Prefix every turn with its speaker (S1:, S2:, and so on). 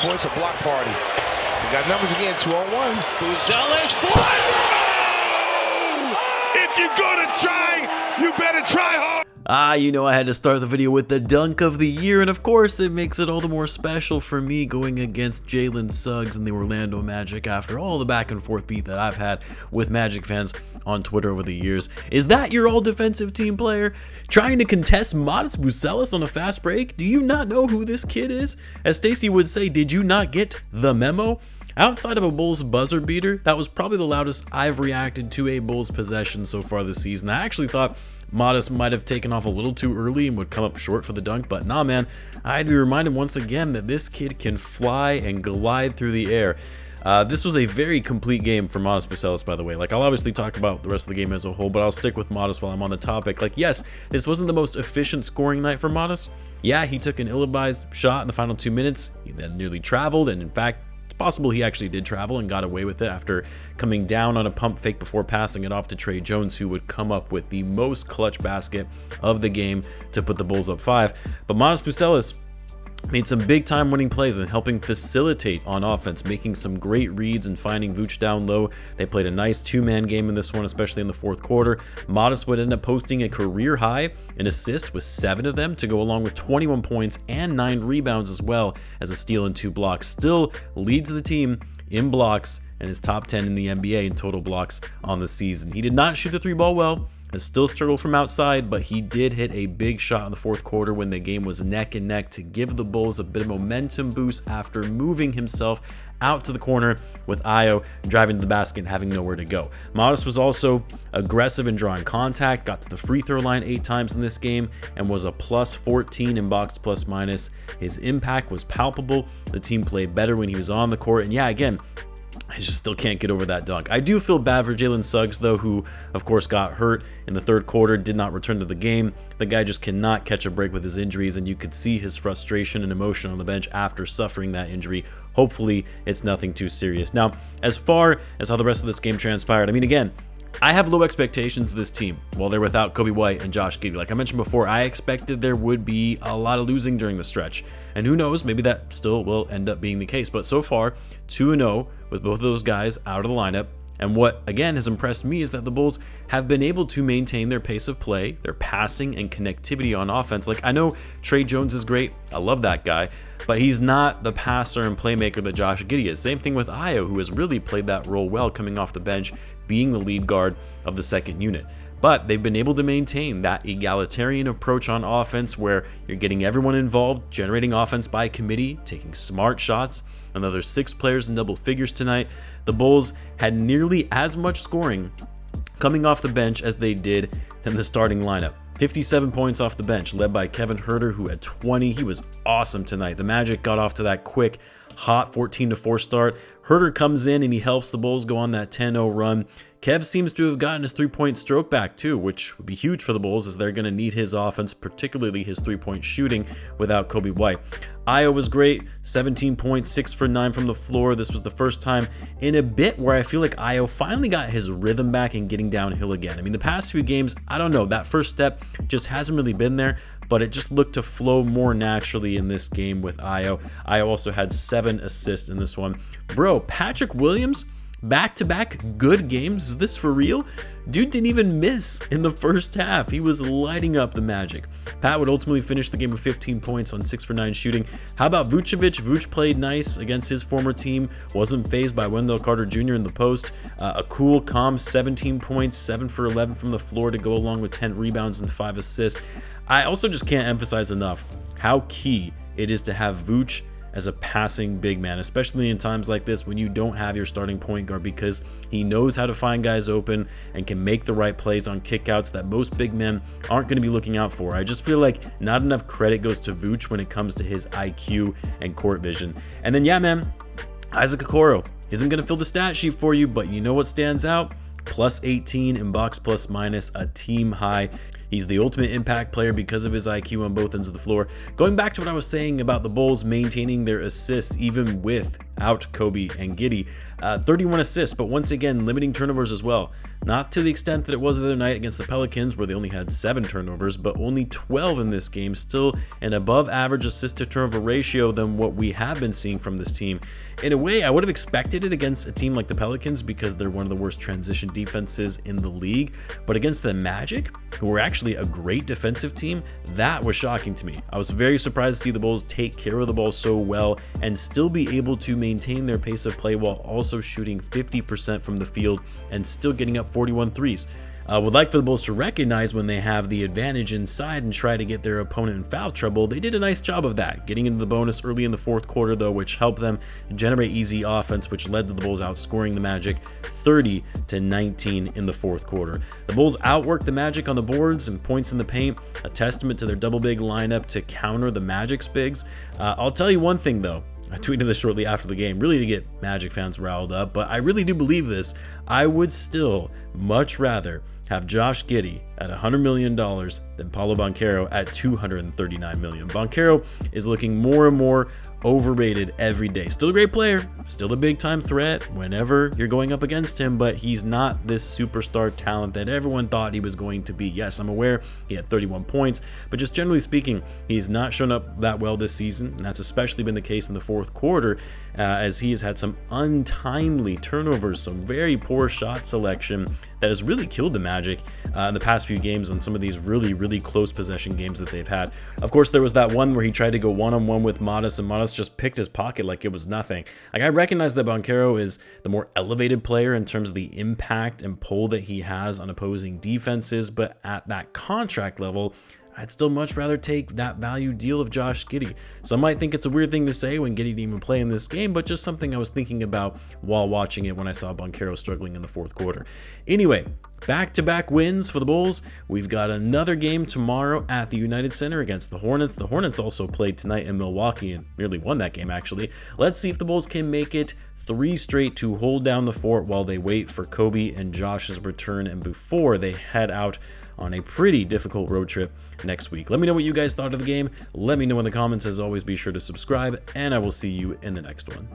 S1: boy, it's a block party. We got numbers again, 2-on-1.
S2: Buzelis flies.
S1: If you're gonna try, you better try hard.
S3: You know I had to start the video with the dunk of the year, and of course it makes it all the more special for me going against Jalen Suggs and the Orlando Magic after all the back and forth beat that I've had with Magic fans on Twitter over the years. Is that your all-defensive team player? Trying to contest Modest Buzelis on a fast break? Do you not know who this kid is? As Stacy would say, did you not get the memo? Outside of a Bulls buzzer beater, that was probably the loudest I've reacted to a Bulls possession so far this season. I actually thought Modest might have taken off a little too early and would come up short for the dunk, but nah man, I had to remind him once again that this kid can fly and glide through the air. This was a very complete game for Modest Buzelis, by the way. Like, I'll obviously talk about the rest of the game as a whole, but I'll stick with Modest while I'm on the topic. Like, yes, this wasn't the most efficient scoring night for Modest. Yeah, he took an ill-advised shot in the final 2 minutes. He then nearly traveled, and in fact, possible he actually did travel and got away with it after coming down on a pump fake before passing it off to Trey Jones, who would come up with the most clutch basket of the game to put the Bulls up 5. But Modest Buzelis made some big time winning plays and helping facilitate on offense, making some great reads and finding Vooch down low. They played a nice two-man game in this one, especially in the fourth quarter. Modest would end up posting a career high in assists with 7 of them to go along with 21 points and 9 rebounds as well as a steal and 2 blocks. Still leads the team in blocks and is top 10 in the NBA in total blocks on the season. He did not shoot the 3-ball well, has still struggled from outside, but he did hit a big shot in the fourth quarter when the game was neck and neck to give the Bulls a bit of momentum boost after moving himself out to the corner with Ayo driving to the basket and having nowhere to go. Modest was also aggressive in drawing contact, got to the free throw line 8 times in this game, and was a plus 14 in box plus minus. His impact was palpable. The team played better when he was on the court, and yeah, again, I just still can't get over that dunk. I do feel bad for Jalen Suggs, though, who, of course, got hurt in the third quarter, did not return to the game. The guy just cannot catch a break with his injuries, and you could see his frustration and emotion on the bench after suffering that injury. Hopefully, it's nothing too serious. Now, as far as how the rest of this game transpired, I mean, again, I have low expectations of this team while they're without Coby White and Josh Giddey. Like I mentioned before, I expected there would be a lot of losing during the stretch. And who knows, maybe that still will end up being the case. But so far, 2-0 with both of those guys out of the lineup. And what, again, has impressed me is that the Bulls have been able to maintain their pace of play, their passing and connectivity on offense. Like, I know Trey Jones is great. I love that guy. But he's not the passer and playmaker that Josh Giddey is. Same thing with Ayo, who has really played that role well coming off the bench, being the lead guard of the second unit. But they've been able to maintain that egalitarian approach on offense where you're getting everyone involved, generating offense by committee, taking smart shots. Another 6 players in double figures tonight. The Bulls had nearly as much scoring coming off the bench as they did in the starting lineup. 57 points off the bench, led by Kevin Huerter, who had 20. He was awesome tonight. The Magic got off to that quick, hot 14-4 start. Huerter comes in and he helps the Bulls go on that 10-0 run. Kev seems to have gotten his 3-point stroke back too, which would be huge for the Bulls as they're going to need his offense, particularly his 3-point shooting without Coby White. Ayo was great, 17 points, 6 for 9 from the floor. This was the first time in a bit where I feel like Ayo finally got his rhythm back and getting downhill again. I mean, the past few games, I don't know, that first step just hasn't really been there, but it just looked to flow more naturally in this game with Ayo. Ayo also had 7 assists in this one. Bro, Patrick Williams, back-to-back good games. Is this for real? Dude didn't even miss in the first half. He was lighting up the Magic. Pat would ultimately finish the game with 15 points on 6 for 9 shooting. How about Vucevic? Vooch played nice against his former team. Wasn't fazed by Wendell Carter Jr. in the post. A cool, calm 17 points, 7 for 11 from the floor to go along with 10 rebounds and 5 assists. I also just can't emphasize enough how key it is to have Vooch as a passing big man, especially in times like this when you don't have your starting point guard, because he knows how to find guys open and can make the right plays on kickouts that most big men aren't going to be looking out for. I just feel like not enough credit goes to Vooch when it comes to his IQ and court vision. And then, yeah, man, Isaac Okoro isn't going to fill the stat sheet for you, but you know what stands out? Plus 18 in box plus minus, a team high. He's the ultimate impact player because of his IQ on both ends of the floor. Going back to what I was saying about the Bulls maintaining their assists even with out Kobe and Giddey. 31 assists, but once again, limiting turnovers as well. Not to the extent that it was the other night against the Pelicans, where they only had 7 turnovers, but only 12 in this game. Still an above average assist to turnover ratio than what we have been seeing from this team. In a way, I would have expected it against a team like the Pelicans because they're one of the worst transition defenses in the league. But against the Magic, who were actually a great defensive team, that was shocking to me. I was very surprised to see the Bulls take care of the ball so well and still be able to maintain their pace of play while also shooting 50% from the field and still getting up 41 threes. I would like for the Bulls to recognize when they have the advantage inside and try to get their opponent in foul trouble. They did a nice job of that, getting into the bonus early in the fourth quarter though, which helped them generate easy offense, which led to the Bulls outscoring the Magic 30-19 in the fourth quarter. The Bulls outworked the Magic on the boards and points in the paint, a testament to their double big lineup to counter the Magic's bigs. I'll tell you one thing though. I tweeted this shortly after the game, really to get Magic fans riled up, but I really do believe this. I would still much rather have Josh Giddey at $100 million than Paolo Banchero at $239 million. Banchero is looking more and more overrated every day. Still a great player, still a big time threat whenever you're going up against him, but he's not this superstar talent that everyone thought he was going to be. Yes, I'm aware he had 31 points, but just generally speaking, he's not shown up that well this season, and that's especially been the case in the fourth quarter, as he has had some untimely turnovers, some very poor shot selection that has really killed the Magic in the past few games on some of these really close possession games that they've had. Of course, there was that one where he tried to go one-on-one with Modest, and Modest just picked his pocket like it was nothing. Like, I recognize that Banchero is the more elevated player in terms of the impact and pull that he has on opposing defenses, but at that contract level, I'd still much rather take that value deal of Josh Giddey. Some might think it's a weird thing to say when Giddey didn't even play in this game, but just something I was thinking about while watching it when I saw Banchero struggling in the fourth quarter. Anyway, back-to-back wins for the Bulls. We've got another game tomorrow at the United Center against the Hornets. The Hornets also played tonight in Milwaukee and nearly won that game, actually. Let's see if the Bulls can make it 3 straight to hold down the fort while they wait for Kobe and Josh's return and before they head out on a pretty difficult road trip next week. Let me know what you guys thought of the game. Let me know in the comments. As always, be sure to subscribe, and I will see you in the next one.